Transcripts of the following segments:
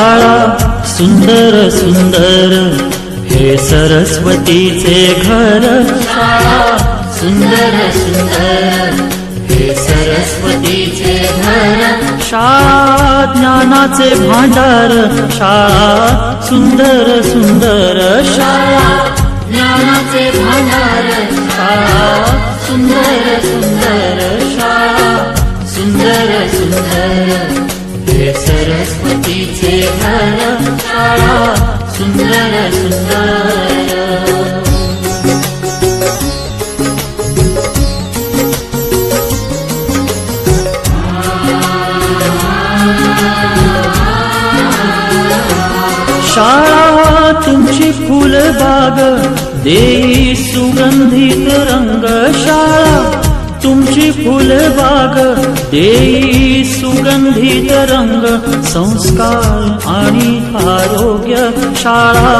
शाळा सुंदर सुंदर हे सरस्वतीचे घर, शाळा सुंदर सुंदर हे सरस्वतीचे घर, शाळा ज्ञानाचे भांडार, शाळा सुंदर सुंदर, शाळा ज्ञानाचे भांडार, शाळा सुंदर सुंदर, शाळा सुंदर सुंदर हे सरस्वतीचे घर, शाळा सुंदर सुंदर। शाळा तुमची फुलबाग देई सुगंधित रंग, शाळा तुमची फुलबाग देई सुगंधित रंग, संस्कार आणि आरोग्य, शाळा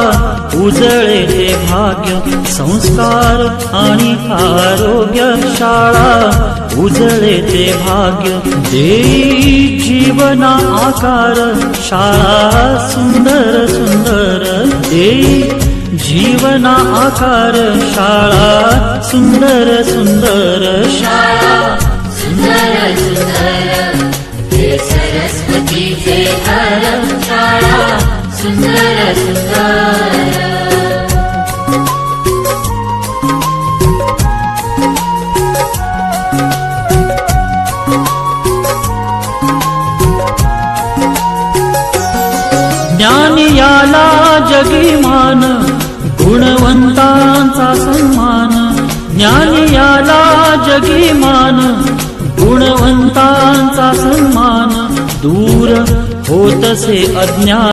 उजळे ते भाग्य, संस्कार आणि आरोग्य, शाळा उजळे ते भाग्य, देई जीवना आकार, शाळा सुंदर सुंदर देई जीवना आकार, शाळा सुंदर सुंदर, शाळा सुंदर सुंदर हे सरस्वतीचे घर, शाळा सुंदर सुंदर। ज्ञान याला जगी मान, गुणवंतांचा सन्मान, ज्ञान याला जगी मान, गुणवंतांचा सन्मान, दूर होतसे अज्ञान।